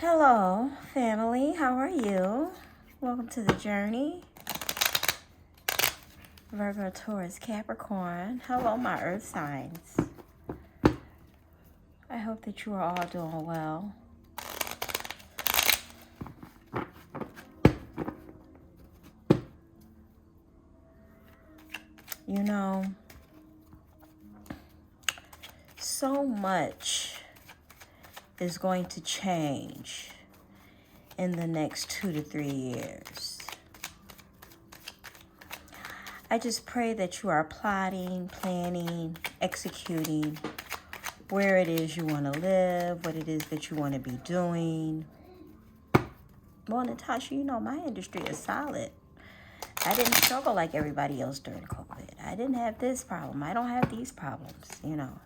Hello, family. How are you? Welcome to the journey. Virgo, Taurus, Capricorn. Hello, my earth signs. I hope that you are all doing well. You know, so much is going to change in the next 2 to 3 years. I just pray that you are plotting, planning, executing where it is you want to live, what it is that you want to be doing. Well, Natasha, you know, my industry is solid. I didn't struggle like everybody else during COVID. I didn't have this problem. I don't have these problems, you know.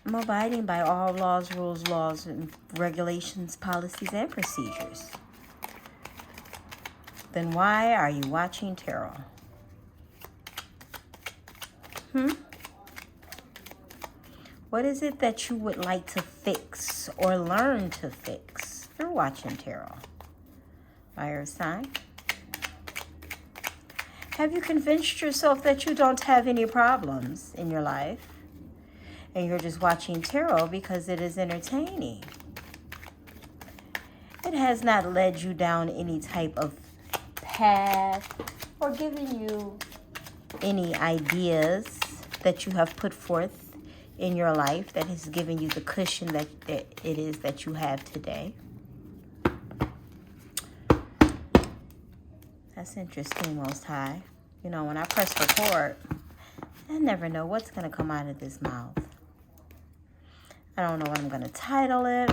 I'm abiding by all laws, rules, laws, and regulations, policies, and procedures. Then why are you watching tarot? What is it that you would like to fix or learn to fix through watching tarot? Fire sign. Have you convinced yourself that you don't have any problems in your life? And you're just watching tarot because it is entertaining. It has not led you down any type of path or given you any ideas that you have put forth in your life that has given you the cushion that it is that you have today. That's interesting, Most High. You know, when I press record, I never know what's going to come out of this mouth. I don't know what I'm going to title it,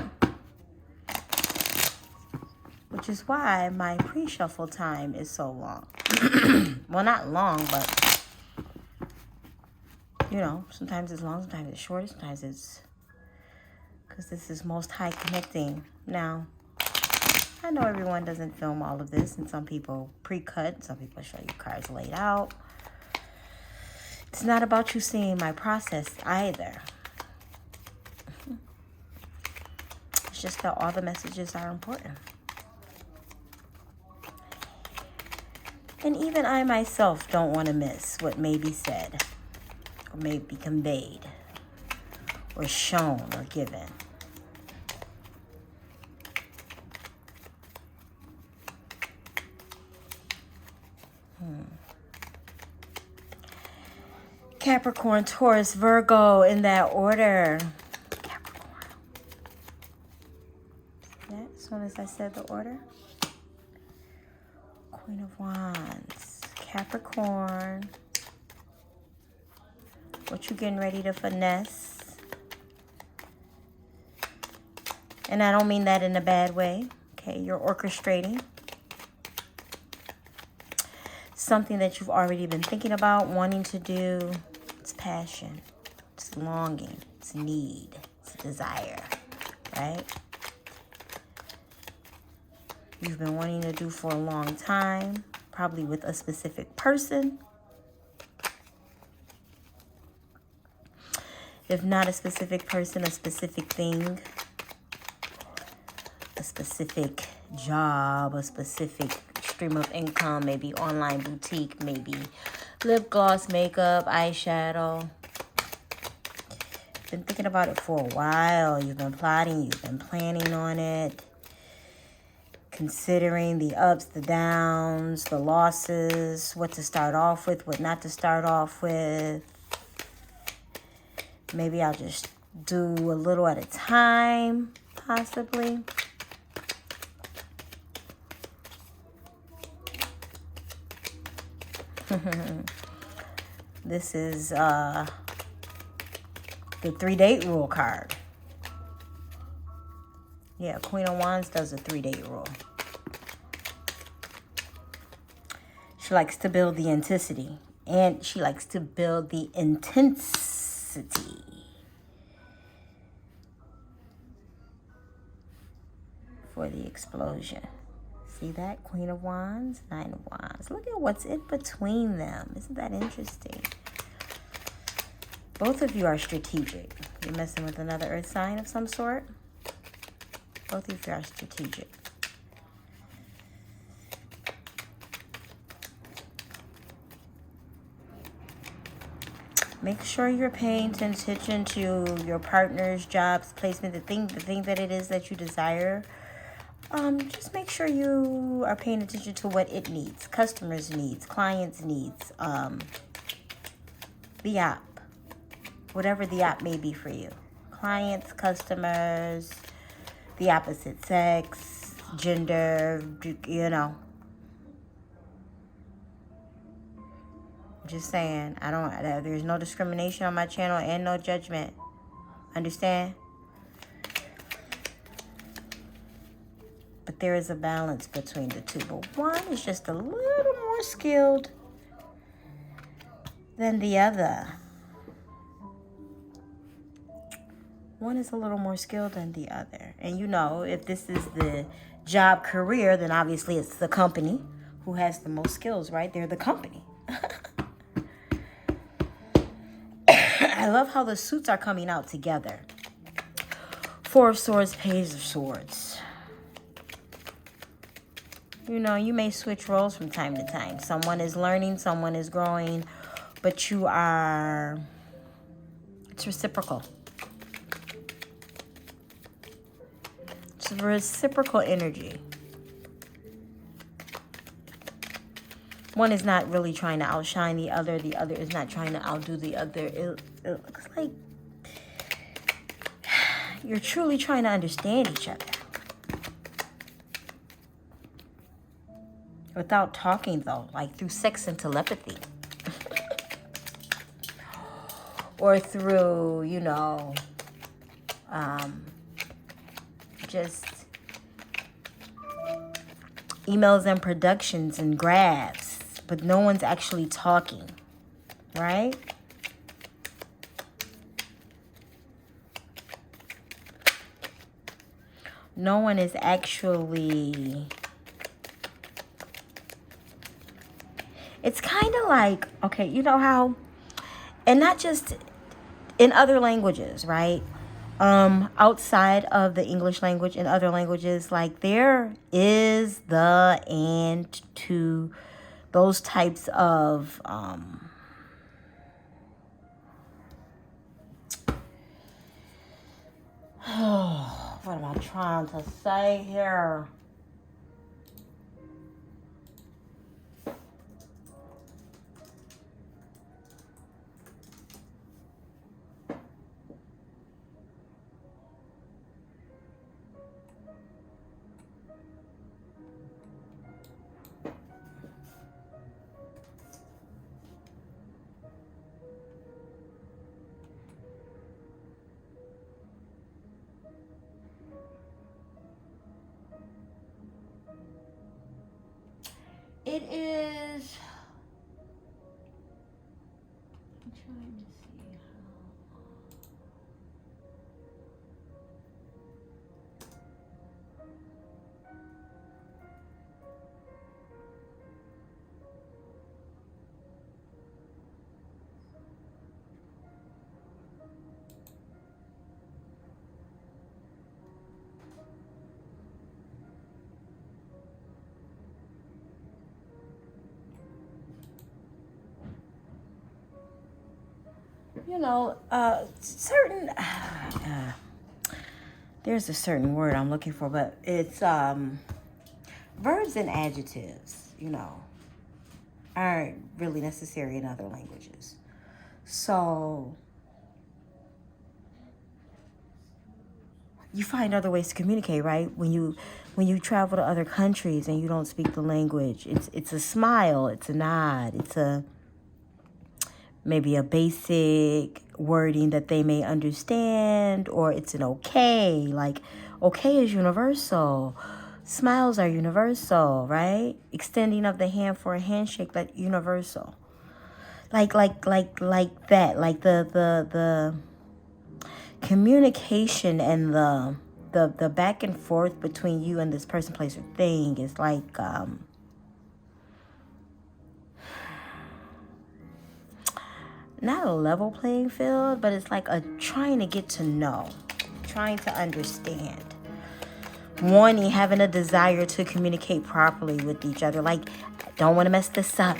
which is why my pre-shuffle time is so long. Well, not long, but, you know, sometimes it's long, sometimes it's short, sometimes it's, because this is Most High connecting. Now, I know everyone doesn't film all of this, and some people pre-cut, some people show you cards laid out. It's not about you seeing my process either. It's just that all the messages are important. And even I myself don't want to miss what may be said, or may be conveyed, or shown, or given. Capricorn, Taurus, Virgo, in that order. Capricorn. See that? As soon as I said the order. Queen of Wands, Capricorn. What you getting ready to finesse? And I don't mean that in a bad way. Okay, you're orchestrating something that you've already been thinking about, wanting to do. It's passion, it's longing, it's need, it's desire, right? You've been wanting to do for a long time, probably with a specific person. If not a specific person, a specific thing, a specific job, a specific stream of income, maybe online boutique, maybe lip gloss, makeup, eyeshadow. Been thinking about it for a while. You've been plotting, you've been planning on it, considering the ups, the downs, the losses, what to start off with, what not to start off with. Maybe I'll just do a little at a time, possibly. This is the 3-date rule card. Yeah, Queen of Wands does a 3-date rule. She likes to build the intensity. And she likes to build the intensity. For the explosion. See that? Queen of Wands, 9 of Wands. Look at what's in between them. Isn't that interesting? Both of you are strategic. You're messing with another earth sign of some sort. Both of you are strategic. Make sure you're paying attention to your partner's jobs, placement, the thing that it is that you desire. Just make sure you are paying attention to what it needs, customers' needs, clients' needs, the app, whatever the app may be for you. Clients, customers, the opposite sex, gender, you know. Just saying, there's no discrimination on my channel and no judgment. Understand? But there is a balance between the two. But one is just a little more skilled than the other. One is a little more skilled than the other. And you know, if this is the job career, then obviously it's the company who has the most skills, right? They're the company. I love how the suits are coming out together. Four of Swords, Page of Swords. You know, you may switch roles from time to time. Someone is learning, someone is growing, but it's reciprocal. It's reciprocal energy. One is not really trying to outshine the other is not trying to outdo the other. It looks like you're truly trying to understand each other. Without talking, though, like through sex and telepathy. Or through, you know, just emails and productions and graphs. But no one's actually talking, right? No one is actually... It's kind of like, okay, you know how, and not just in other languages, right? Outside of the English language, in other languages, like there is the and to those types of what am I trying to say here? It is... I'm trying to see you know, certain, there's a certain word I'm looking for, but it's, verbs and adjectives, you know, aren't really necessary in other languages. So, you find other ways to communicate, right? When you travel to other countries and you don't speak the language, it's a smile, it's a nod, it's maybe a basic wording that they may understand, or it's an okay. Like, okay is universal. Smiles are universal, right? Extending of the hand for a handshake, that's universal. Like that. Like the communication and the back and forth between you and this person, place, or thing is like not a level playing field, but it's like a trying to get to know, trying to understand. wanting, having a desire to communicate properly with each other. Like, I don't want to mess this up.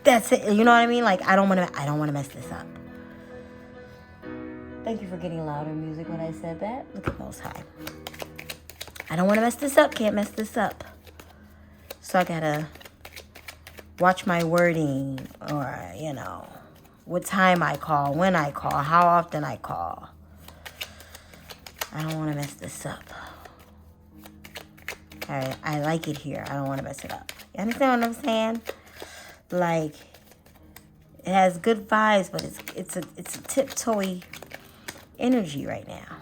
That's it. You know what I mean? Like, I don't want to mess this up. Thank you for getting louder music when I said that. Look at Most High. I don't want to mess this up. Can't mess this up. So I gotta watch my wording, or, you know, what time I call, when I call, how often I call. I don't want to mess this up. Alright, I like it here. I don't want to mess it up. You understand what I'm saying? Like, it has good vibes, but it's a tiptoey energy right now.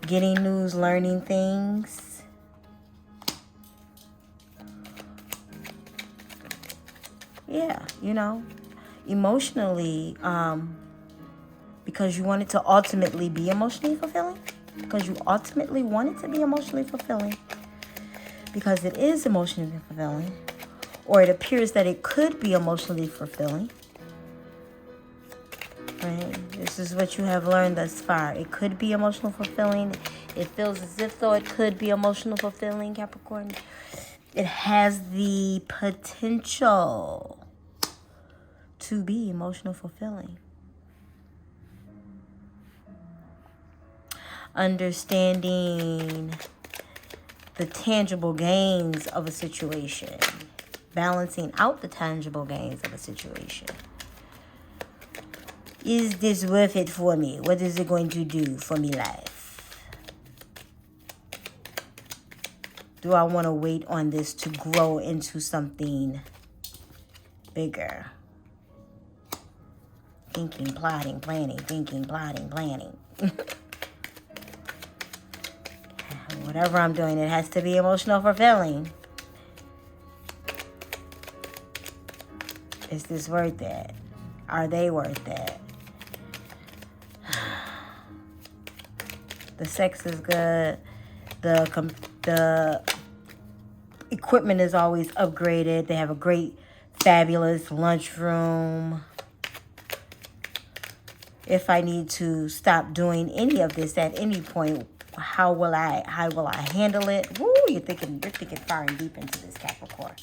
Getting news, learning things. Yeah, you know, emotionally, because you want it to ultimately be emotionally fulfilling. Because you ultimately want it to be emotionally fulfilling. Because it is emotionally fulfilling. Or it appears that it could be emotionally fulfilling. Right? This is what you have learned thus far. It could be emotional fulfilling. It feels as if though it could be emotional fulfilling, Capricorn. It has the potential to be emotional fulfilling. Understanding the tangible gains of a situation. Balancing out the tangible gains of a situation. Is this worth it for me? What is it going to do for me life? Do I want to wait on this to grow into something bigger? Thinking, plotting, planning. Thinking, plotting, planning. Whatever I'm doing, it has to be emotional fulfilling. Is this worth it? Are they worth it? The sex is good. The equipment is always upgraded. They have a great, fabulous lunchroom. If I need to stop doing any of this at any point, how will I handle it? Woo, you're thinking far and deep into this, Capricorn.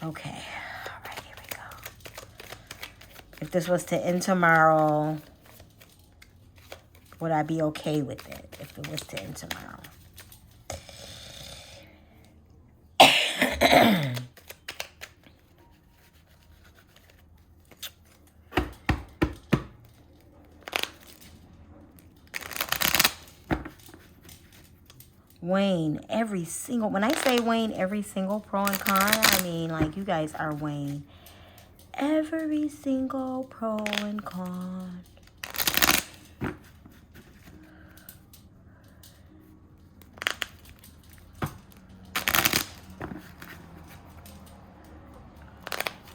Okay. All right, here we go. If this was to end tomorrow, would I be okay with it if it was to end tomorrow? Weighing every single, when I say weighing every single pro and con, I mean like you guys are weighing every single pro and con.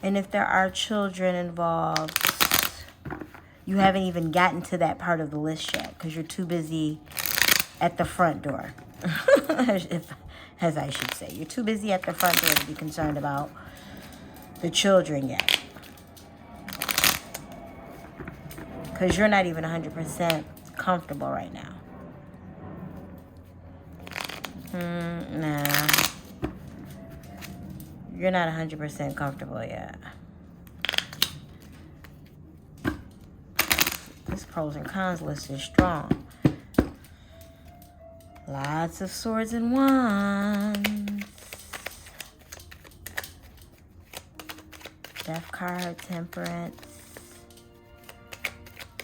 And if there are children involved, you haven't even gotten to that part of the list yet because you're too busy at the front door. As I should say. You're too busy at the front door to be concerned about the children yet. Because you're not even 100% comfortable right now. Nah. You're not 100% comfortable yet. This pros and cons list is strong. Lots of swords and wands. Death card, temperance.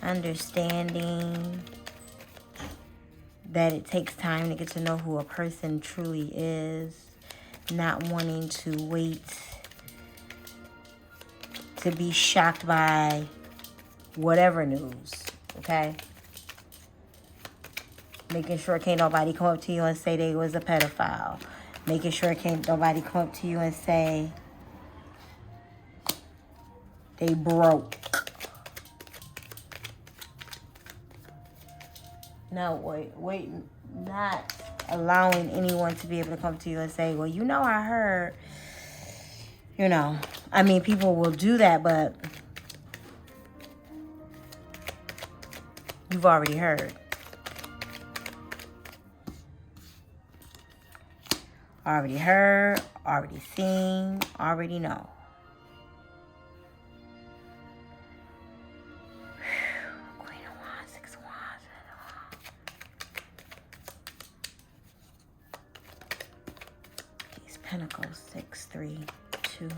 Understanding that it takes time to get to know who a person truly is. Not wanting to wait to be shocked by whatever news, okay? Making sure can't nobody come up to you and say they was a pedophile. Making sure can't nobody come up to you and say they broke. No, wait, not allowing anyone to be able to come to you and say, well, you know, I heard, you know. I mean, people will do that, but you've already heard. Already heard, already seen, already know. Queen of Wands, 6 of Wands. These Pentacles, 6, 3, 2.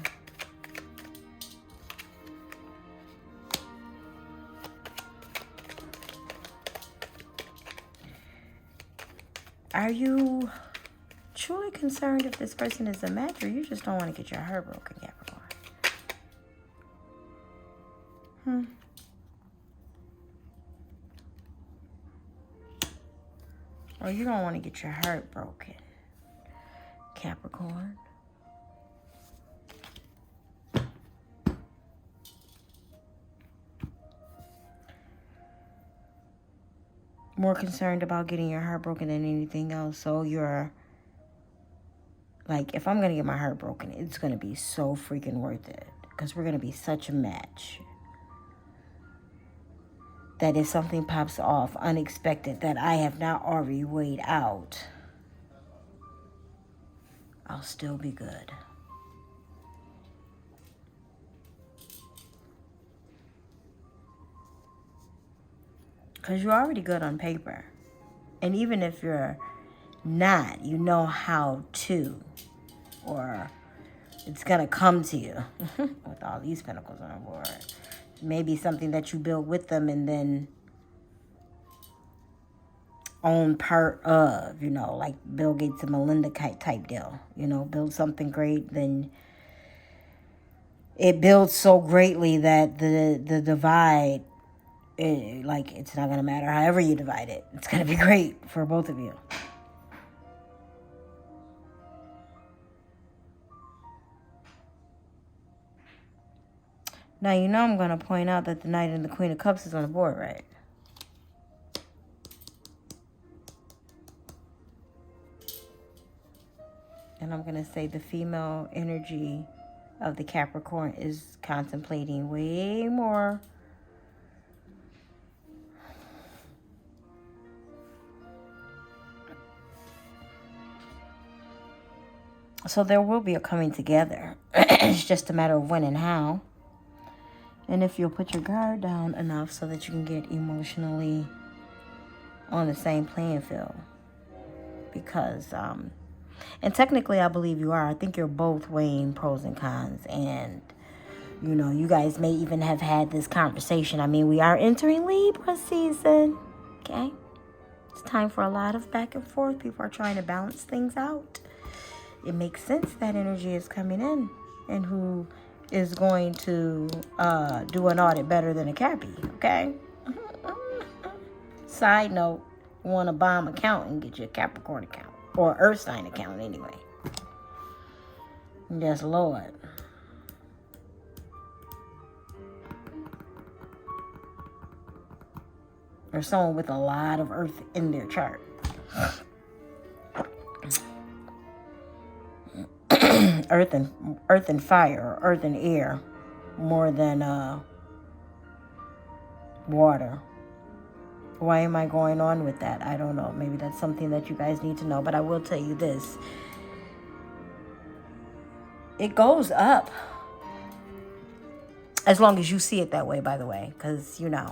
Are you truly concerned if this person is a match, or you just don't want to get your heart broken, Capricorn? Or you don't want to get your heart broken, Capricorn? More concerned about getting your heart broken than anything else. So you're like, if I'm going to get my heart broken, it's going to be so freaking worth it. Because we're going to be such a match. That if something pops off unexpected that I have not already weighed out, I'll still be good. Because you're already good on paper. And even if you're not, you know how to. Or it's going to come to you. With all these pentacles on board. Maybe something that you build with them and then own part of. You know, like Bill Gates and Melinda type deal. You know, build something great, then it builds so greatly that the divide... it's not going to matter however you divide it. It's going to be great for both of you. Now, you know I'm going to point out that the Knight and the Queen of Cups is on the board, right? And I'm going to say the female energy of the Capricorn is contemplating way more. So there will be a coming together. It's just a matter of when and how. And if you'll put your guard down enough so that you can get emotionally on the same playing field. Because, and technically I believe you are. I think you're both weighing pros and cons. And, you know, you guys may even have had this conversation. I mean, we are entering Libra season. Okay? It's time for a lot of back and forth. People are trying to balance things out. It makes sense that energy is coming in. And who is going to do an audit better than a Cappy, okay? Side note, you want a bomb account and get you a Capricorn account. Or Earth sign account anyway. Yes, Lord. Or someone with a lot of Earth in their chart. Earth and fire, or earth and air, more than water. Why am I going on with that? I don't know. Maybe that's something that you guys need to know. But I will tell you this. It goes up. As long as you see it that way, by the way. Because, you know,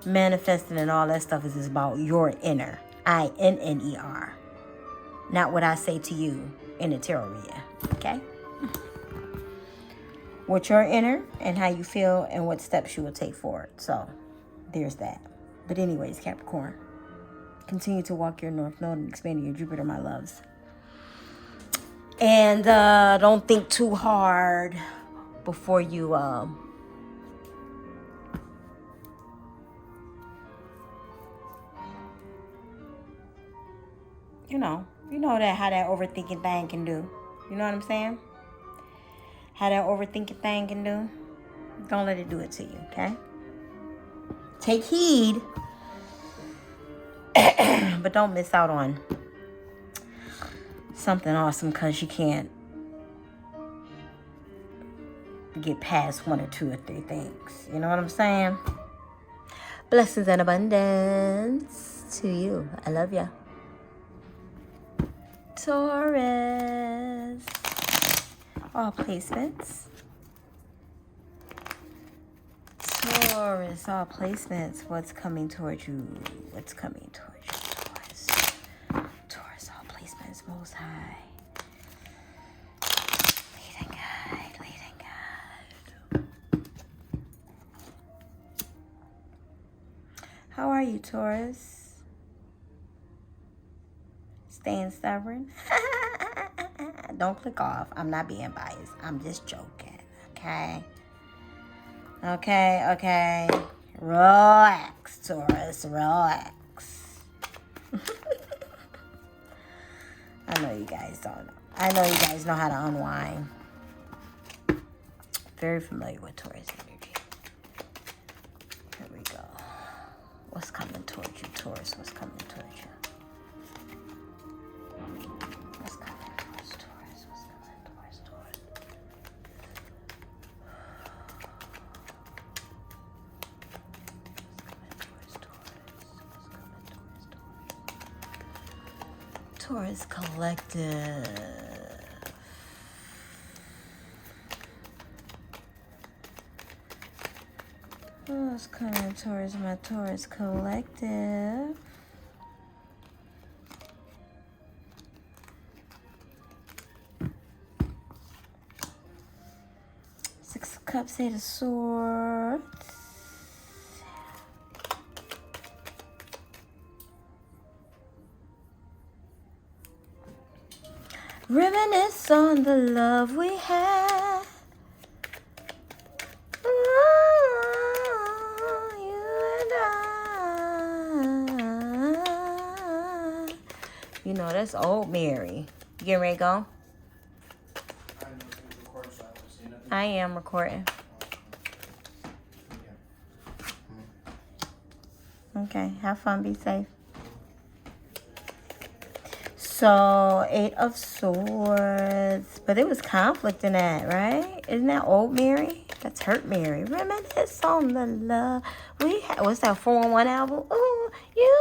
manifesting and all that stuff is about your inner. INNER. Not what I say to you in the tarot reading. Okay? What your inner and how you feel and what steps you will take forward. So, there's that. But anyways, Capricorn, continue to walk your North Node and expand your Jupiter, my loves. And don't think too hard before you you know that how that overthinking thing can do. You know what I'm saying? How that overthinking thing can do. Don't let it do it to you, okay? Take heed. But don't miss out on something awesome because you can't get past 1 or 2 or 3 things. You know what I'm saying? Blessings and abundance to you. I love ya. Taurus. All placements. Taurus, all placements. What's coming towards you? What's coming towards you, Taurus? Taurus, all placements, Most High. Leading guide, leading guide. How are you, Taurus? Staying stubborn? Don't click off. I'm not being biased. I'm just joking, okay? Okay. Relax, Taurus, relax. I know you guys don't know. I know you guys know how to unwind. Very familiar with Taurus energy. Here we go. What's coming towards you, Taurus? What's coming towards you? What's coming towards Taurus? What's coming towards Taurus? Taurus Collective. What's coming towards my Taurus Collective? Six of Cups, Eight of Swords. Reminisce on the love we had. You and I. You know, that's old Mary. You getting ready to go? I am recording. Okay, have fun, be safe. So, Eight of Swords. But there was conflict in that, right? Isn't that old Mary? That's hurt Mary. Reminisce on the love we had. What's that 411 album? Ooh, you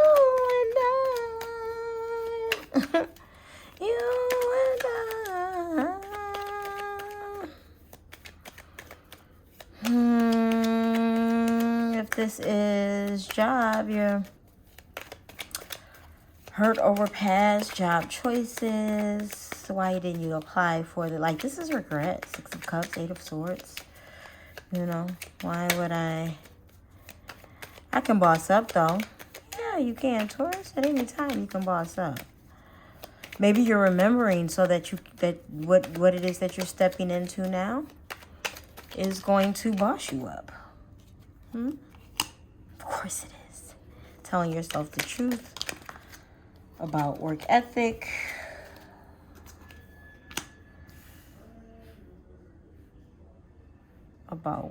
and I. You and I. If this is job, you're hurt over past job choices. Why didn't you apply for the, like, this is regret. Six of Cups, Eight of Swords. You know, why would I can boss up though. Yeah, you can, Taurus. At any time you can boss up. Maybe you're remembering so that what it is that you're stepping into now is going to boss you up. Of course it is. Telling yourself the truth about work ethic, about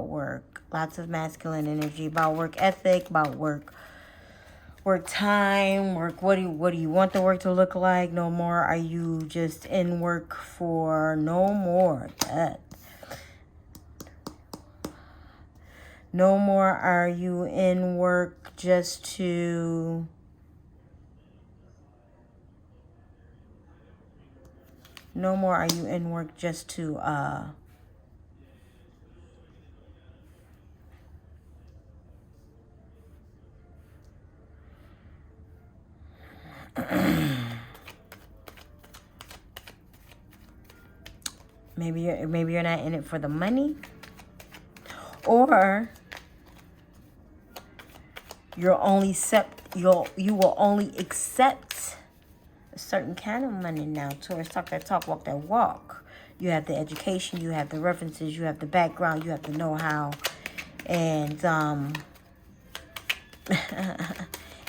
work, lots of masculine energy, about work ethic, about work time, what do you want the work to look like? No more are you just in work for no more that. No more are you in work just to maybe you're not in it for the money, or you will only accept a certain kind of money now. Taurus, talk that talk, walk that walk. You have the education, you have the references, you have the background, you have the know-how, and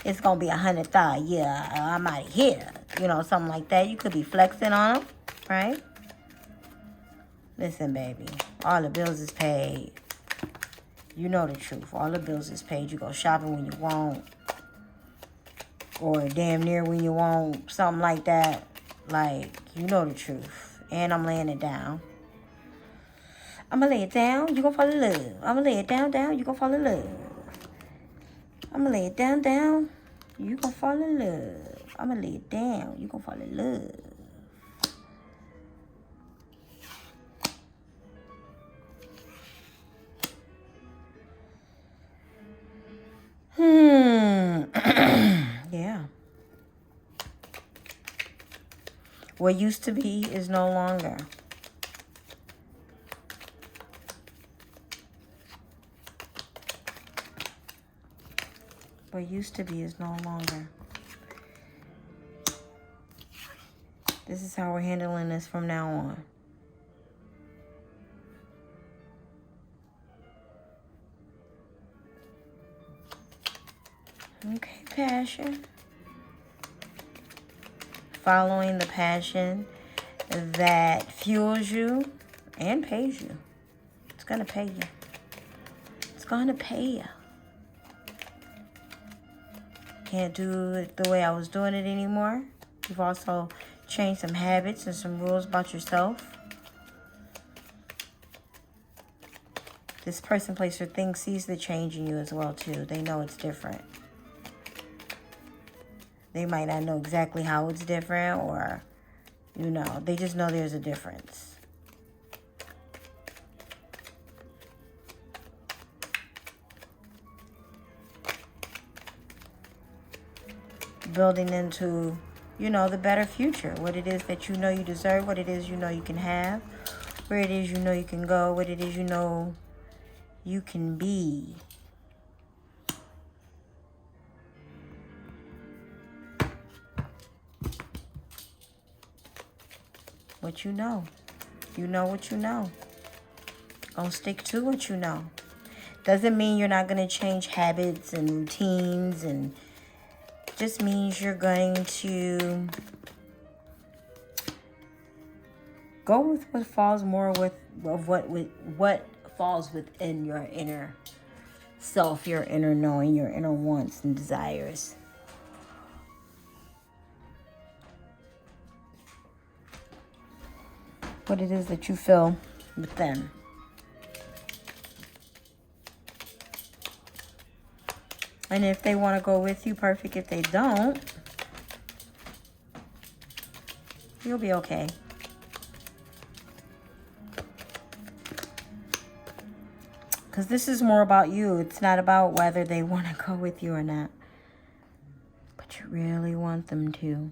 it's gonna be 100,000. Yeah, I'm out of here. You know, something like that. You could be flexing on them, right? Listen, baby, all the bills is paid. You know the truth. All the bills is paid. You go shopping when you want, or damn near when you want, something like that. Like, you know the truth. And I'm laying it down. I'm gonna lay it down, you gonna fall in love. I'm gonna lay it down, you gonna fall in love. I'm gonna lay it down, You gonna fall in love. I'm gonna lay it down. You gonna fall in love. Yeah. What used to be is no longer. What used to be is no longer. This is how we're handling this from now on. Okay, passion. Following the passion that fuels you and pays you. It's going to pay you. It's going to pay you. Can't do it the way I was doing it anymore. You've also changed some habits and some rules about yourself. This person, place, or thing sees the change in you as well, too. They know it's different. They might not know exactly how it's different, or, you know, they just know there's a difference. Building into, you know, the better future. What it is that you know you deserve, what it is you know you can have, where it is you know you can go, what it is you know you can be. What you know. You know what you know. Gonna stick to what you know. Doesn't mean you're not gonna change habits and routines, and just means you're going to go with what falls more with what falls within your inner self, your inner knowing, your inner wants and desires. What it is that you feel within. And if they want to go with you, perfect. If they don't, you'll be okay. Because this is more about you. It's not about whether they want to go with you or not. But you really want them to.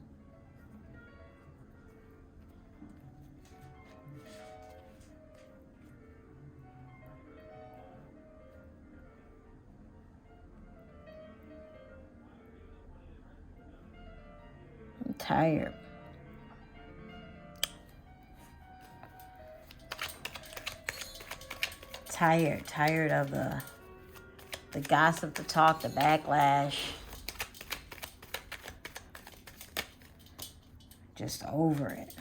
I'm tired. Tired of the gossip, the talk, the backlash. Just over it.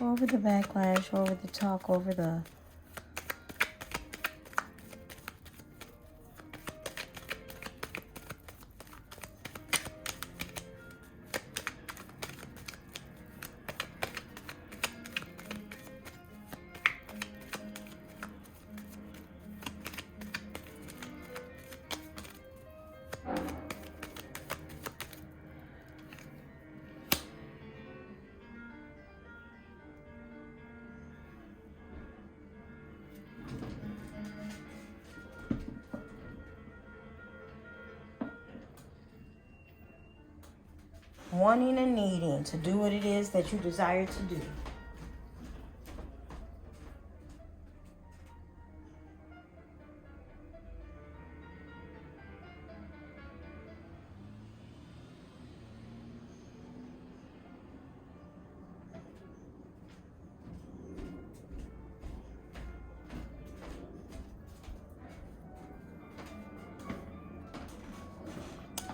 Over the backlash, over the talk, over the wanting and needing to do what it is that you desire to do.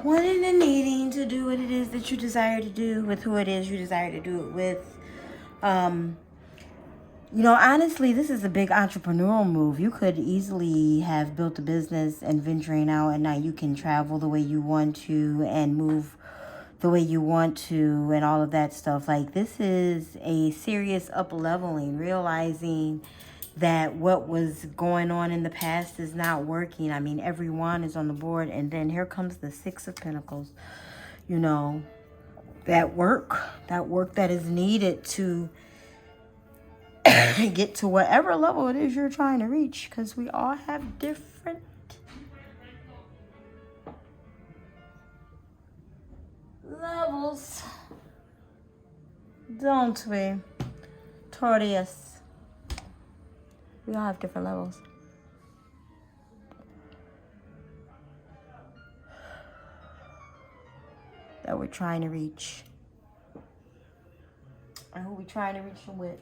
Wanting and needing to do what it is that you desire to do with who it is you desire to do it with. You know, honestly, this is a big entrepreneurial move. You could easily have built a business and venturing out, and now you can travel the way you want to and move the way you want to and all of that stuff. Like, this is a serious up-leveling, realizing that what was going on in the past is not working. I mean, everyone is on the board, and then here comes the Six of Pentacles. You know, that work that is needed to get to whatever level it is you're trying to reach, because we all have different levels, don't we, Taurus? We all have different levels. That we're trying to reach. And who we trying to reach them with.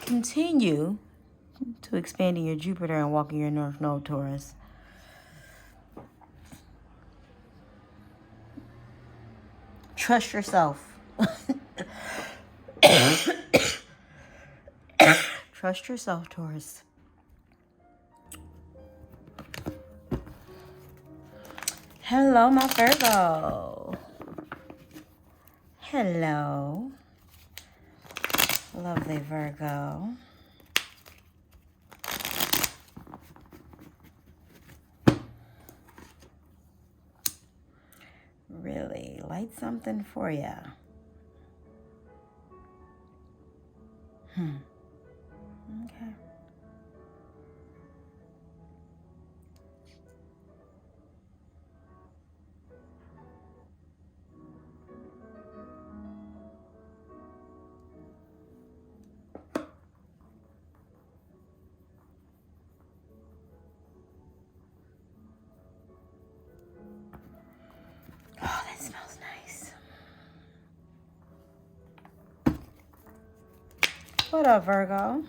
Continue to expanding your Jupiter and walking your North Node, Taurus. Trust yourself. Trust yourself, Taurus. Hello, my Virgo. Hello. Lovely Virgo. Really light something for you. Okay. Oh, that smells nice. What up, Virgo?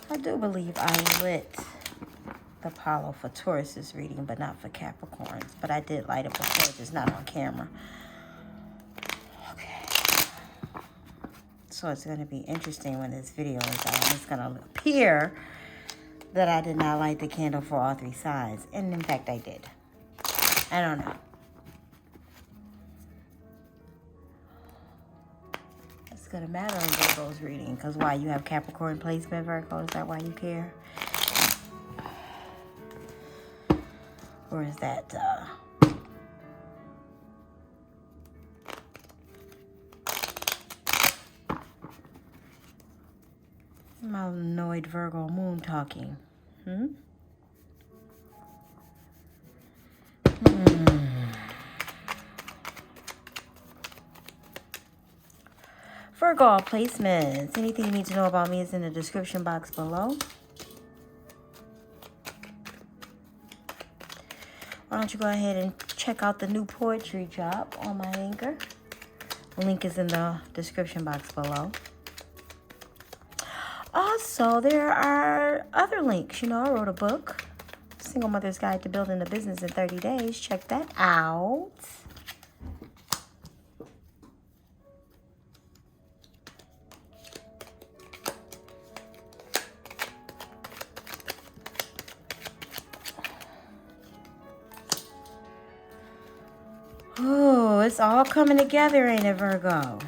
I do believe I lit the Apollo for Taurus's reading, but not for Capricorns. But I did light it before, just not on camera. Okay. So it's going to be interesting when this video is out. It's going to appear that I did not light the candle for all three sides. And in fact, I did. I don't know. It's going to matter in Virgo's reading. Because why? You have Capricorn placement, Virgo? Is that why you care? Or is that... my annoyed Virgo moon talking. Virgo placements. Anything you need to know about me is in the description box below. Why don't you go ahead and check out the new poetry drop on my Anchor. The link is in the description box below. Also, there are other links. You know, I wrote a book, Single Mother's Guide to Building a Business in 30 Days. Check that out. Oh, it's all coming together, ain't it, Virgo?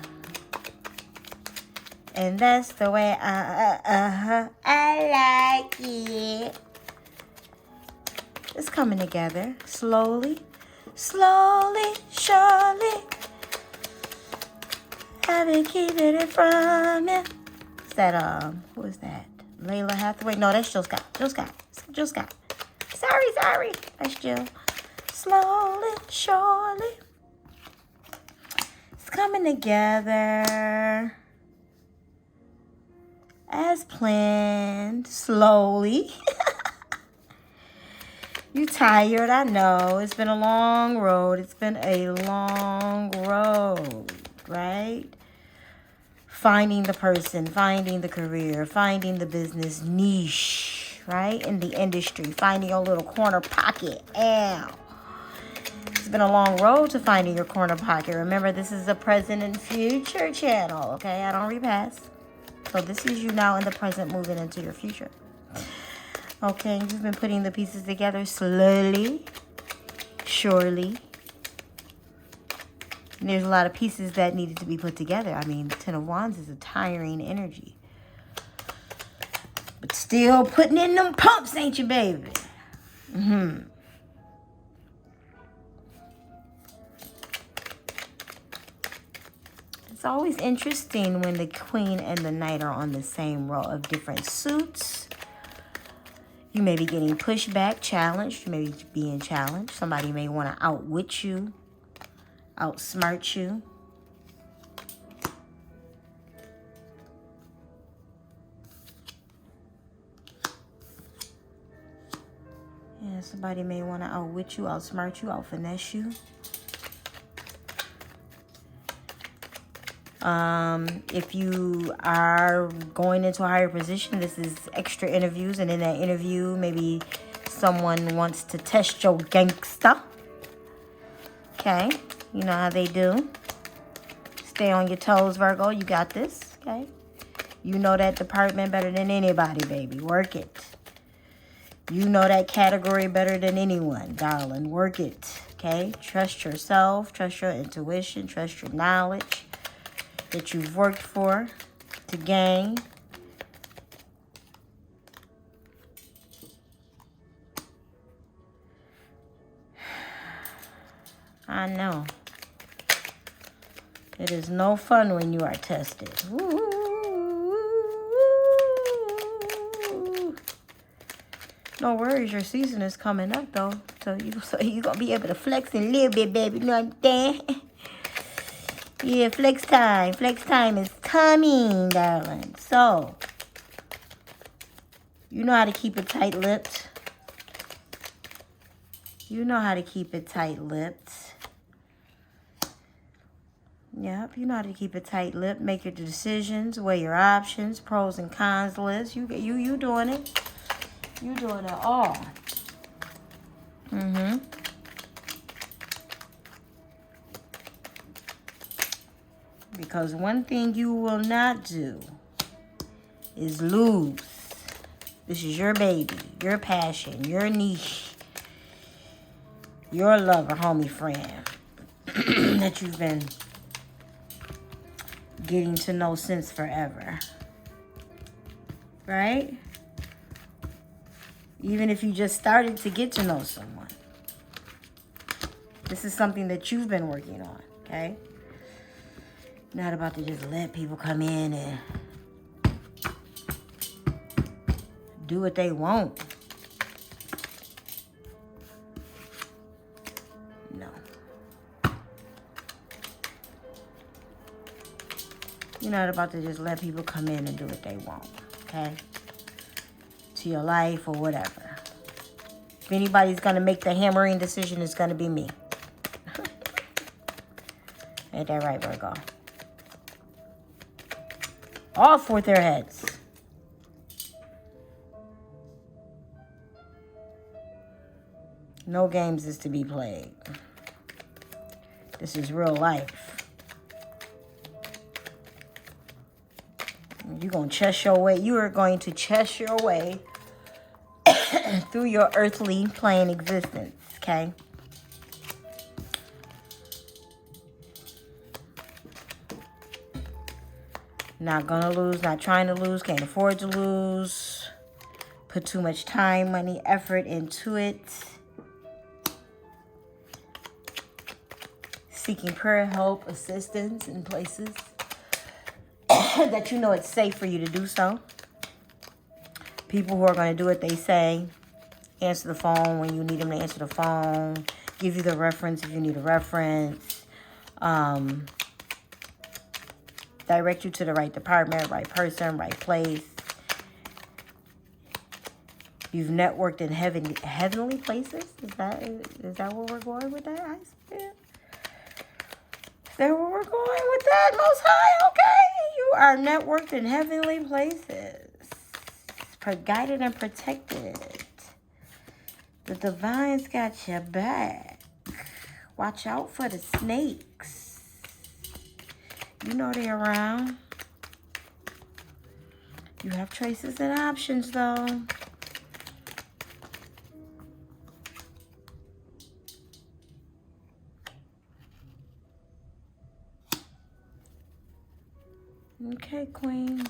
And that's the way I like it. It's coming together slowly, surely. I've been keeping it from you. Is that who is that? Layla Hathaway? No, that's Jill Scott. Sorry. That's Jill. Slowly, surely. It's coming together. As planned, slowly. You tired, I know. It's been a long road. Right? Finding the person, finding the career, finding the business niche, right? In the industry, finding your little corner pocket. Ow. It's been a long road to finding your corner pocket. Remember, this is a present and future channel, okay? I don't repass. So this is you now in the present moving into your future. Okay, you've been putting the pieces together slowly, surely. And there's a lot of pieces that needed to be put together. I mean, the Ten of Wands is a tiring energy. But still putting in them pumps, ain't you, baby? It's always interesting when the Queen and the Knight are on the same row of different suits. You may be getting pushed back, challenged. You may be being challenged. Somebody may want to outwit you, outsmart you. Yeah, somebody may want to outwit you, outsmart you, outfinesse you. If you are going into a higher position, this is extra interviews. And in that interview, maybe someone wants to test your gangster. Okay. You know how they do. Stay on your toes, Virgo. You got this. Okay. You know that department better than anybody, baby. Work it. You know that category better than anyone, darling. Work it. Okay. Trust yourself. Trust your intuition. Trust your knowledge that you've worked for to gain. I know. It is no fun when you are tested. Ooh. No worries, your season is coming up though. So you're gonna be able to flex a little bit, baby. You know what I'm saying? Yeah, flex time. Flex time is coming, darling. So, you know how to keep it tight-lipped. You know how to keep it tight-lipped. Yep, you know how to keep it tight-lipped. Make your decisions, weigh your options, pros and cons list. You doing it. You doing it all. Because one thing you will not do is lose. This is your baby, your passion, your niche, your lover, homie, friend that you've been getting to know since forever. Right? Even if you just started to get to know someone. This is something that you've been working on, okay? Not about to just let people come in and do what they want. No. You're not about to just let people come in and do what they want, okay? To your life or whatever. If anybody's going to make the hammering decision, it's going to be me. Ain't that right, Virgo? Off with their heads. No games is to be played. This is real life. You're going to chess your way. You are going to chess your way through your earthly plane existence, okay? Not gonna lose, not trying to lose, can't afford to lose. Put too much time, money, effort into it. Seeking prayer, help, assistance in places that you know it's safe for you to do so. People who are going to do what they say. Answer the phone when you need them to answer the phone. Give you the reference if you need a reference. Direct you to the right department, right person, right place. You've networked in heavenly places. Is that where we're going with that? Is that where we're going with that, Most High? Okay, you are networked in heavenly places, guided and protected. The divine's got your back. Watch out for the snakes. You know they're around. You have choices and options, though. Okay, Queen.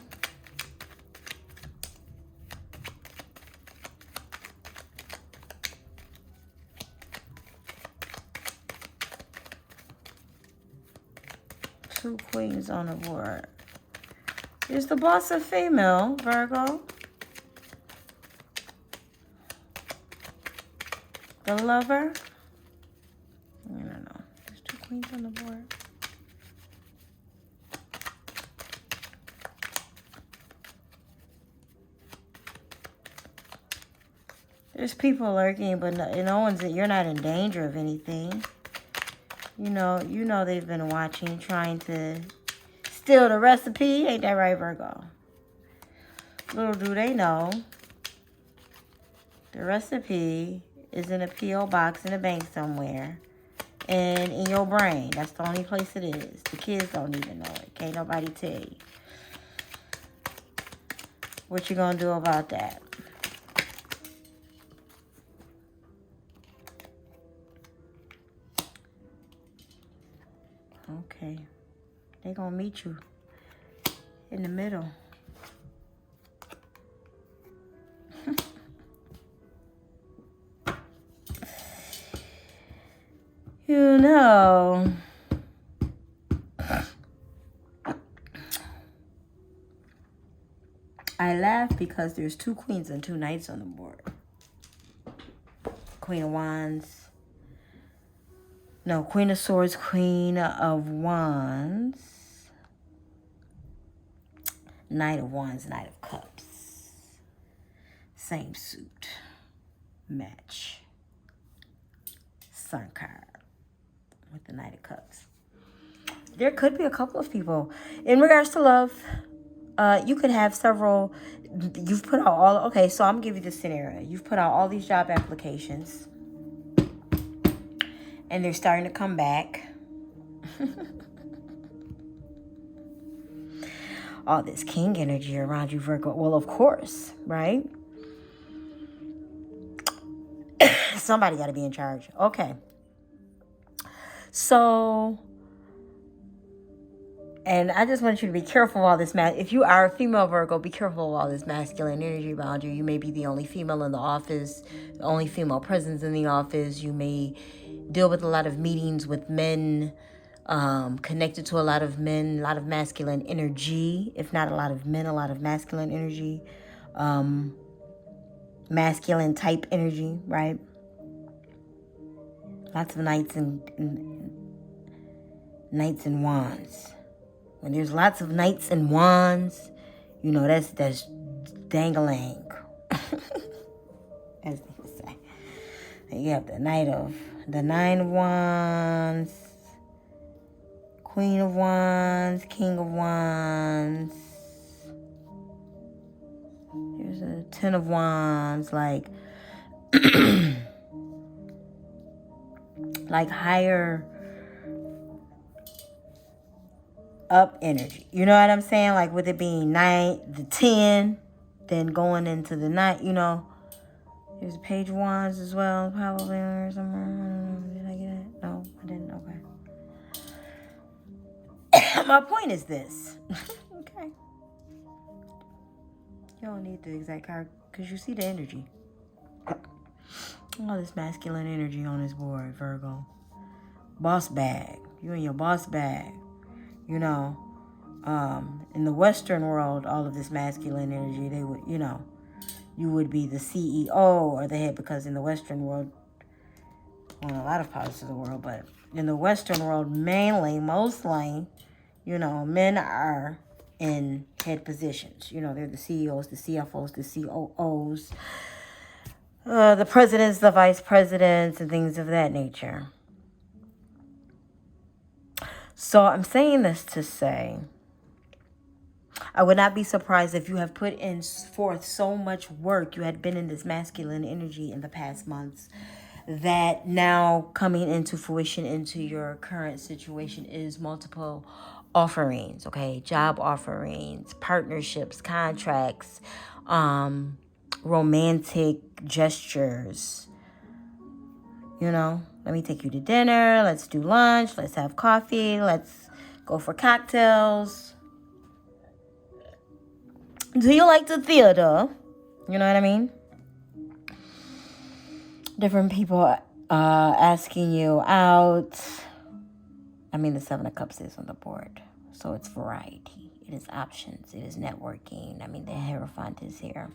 Two queens on the board. Is the boss a female, Virgo? The lover? I don't know. There's two queens on the board. There's people lurking, but no one's. You're not in danger of anything. You know they've been watching, trying to steal the recipe. Ain't that right, Virgo? Little do they know, the recipe is in a P.O. box in a bank somewhere. And in your brain. That's the only place it is. The kids don't even know it. Can't nobody tell you. What you gonna do about that? Okay. They gonna meet you in the middle. You know, I laugh because there's two queens and two knights on the board. Queen of Wands. No, Queen of Swords, Queen of Wands. Knight of Wands, Knight of Cups. Same suit. Match. Sun card with the Knight of Cups. There could be a couple of people. In regards to love, you could have several. You've put out all. Okay, so I'm going to give you this scenario. You've put out all these job applications. And they're starting to come back. All this king energy around you, Virgo. Well, of course, right? Somebody got to be in charge. Okay. So, and I just want you to be careful of all this. If you are a female Virgo, be careful of all this masculine energy around you. You may be the only female in the office, the only female presence in the office. You may deal with a lot of meetings with men, connected to a lot of men, a lot of masculine energy. If not a lot of men, a lot of masculine energy, masculine type energy, right? Lots of knights and wands. When there's lots of knights and wands, you know that's dangling, as they would say. And you have the Nine of Wands, Queen of Wands, King of Wands. There's a Ten of Wands, like higher up energy. You know what I'm saying? Like with it being 9, the 10, then going into the 9, you know. There's a Page of Wands as well, probably, or something. Did I get it? No, I didn't. Okay. My point is this. Okay. You don't need the exact card because you see the energy. All this masculine energy on this board, Virgo. Boss bag. You in your boss bag. You know, in the Western world, all of this masculine energy, they would, you know, you would be the CEO or the head, because in the Western world, well, a lot of parts of the world, but in the Western world, mostly, you know, men are in head positions. You know, they're the CEOs, the CFOs, the COOs, the presidents, the vice presidents, and things of that nature. So I'm saying this to say, I would not be surprised if you have put in forth so much work. You had been in this masculine energy in the past months, that now coming into fruition into your current situation is multiple offerings, okay? Job offerings, partnerships, contracts, romantic gestures. You know, let me take you to dinner. Let's do lunch. Let's have coffee. Let's go for cocktails. Do you like the theater? You know what I mean? Different people asking you out. I mean, the Seven of Cups is on the board. So it's variety. It is options. It is networking. I mean, the Hierophant is here.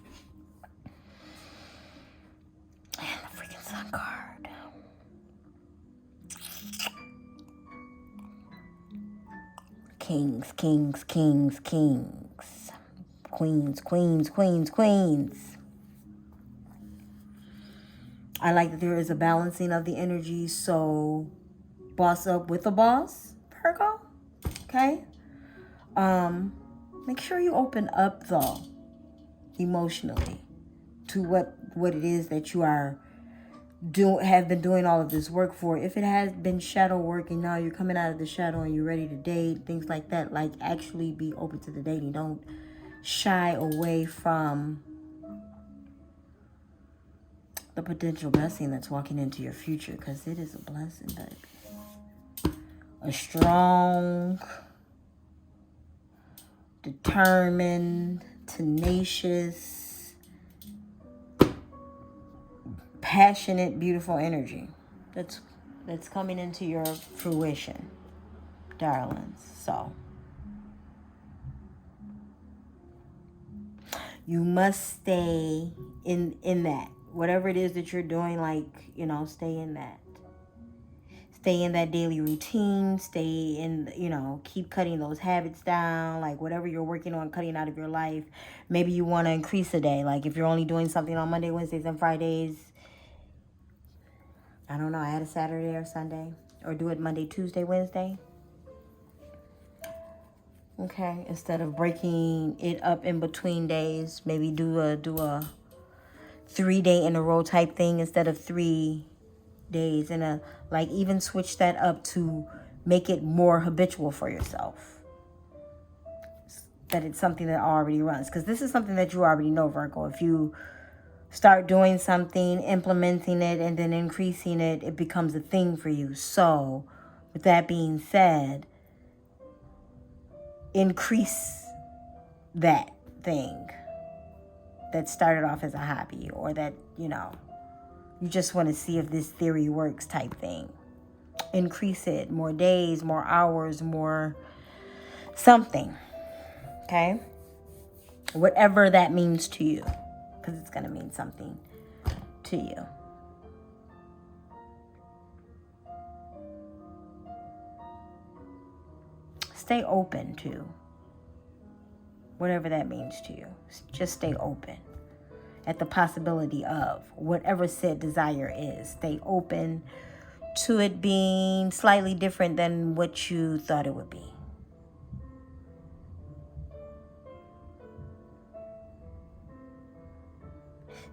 And the freaking Sun card. Kings, kings, kings, kings. Queens, queens, queens, queens. I like that there is a balancing of the energy. So boss up with a boss, Virgo. Okay? Make sure you open up, though, emotionally to what it is that you have been doing all of this work for. If it has been shadow work and now you're coming out of the shadow and you're ready to date, things like that, like actually be open to the dating. Don't shy away from the potential blessing that's walking into your future, because it is a blessing, baby. A strong, determined, tenacious, passionate, beautiful energy that's coming into your fruition, darlings. So you must stay in that. Whatever it is that you're doing, like, you know, stay in that. Stay in that daily routine. Stay in, you know, keep cutting those habits down. Like, whatever you're working on cutting out of your life. Maybe you want to increase a day. Like, if you're only doing something on Monday, Wednesdays, and Fridays, I don't know, add a Saturday or Sunday. Or do it Monday, Tuesday, Wednesday. Okay, instead of breaking it up in between days, maybe do a 3-day in a row type thing instead of 3 days, and like even switch that up to make it more habitual for yourself, that it's something that already runs, because this is something that you already know, Virgo. If you start doing something, implementing it, and then increasing it, it becomes a thing for you. So with that being said, increase that thing that started off as a hobby, or that, you know, you just want to see if this theory works type thing. Increase it. More days, more hours, more something. Okay? Whatever that means to you. Because it's going to mean something to you. Stay open to whatever that means to you. Just stay open at the possibility of whatever said desire is. Stay open to it being slightly different than what you thought it would be.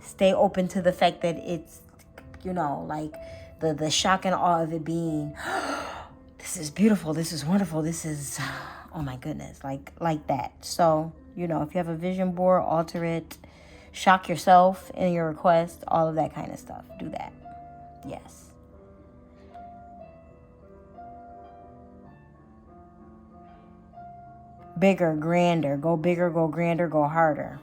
Stay open to the fact that it's, you know, like the shock and awe of it being, this is beautiful, this is wonderful, this is, oh my goodness, like that. So, you know, if you have a vision board, alter it. Shock yourself in your request, all of that kind of stuff. Do that. Yes. Bigger, grander. Go bigger, go grander, go harder.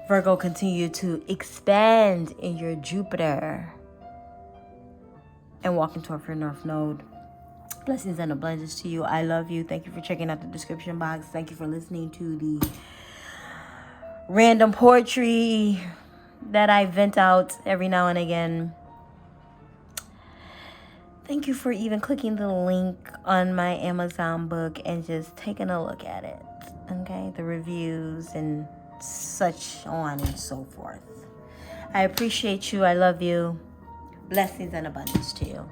Virgo, continue to expand in your Jupiter and walk into your North Node. Blessings and abundance to you. I love you. Thank you for checking out the description box. Thank you for listening to the random poetry that I vent out every now and again. Thank you for even clicking the link on my Amazon book and just taking a look at it. Okay? The reviews and such on and so forth. I appreciate you. I love you. Blessings and abundance to you.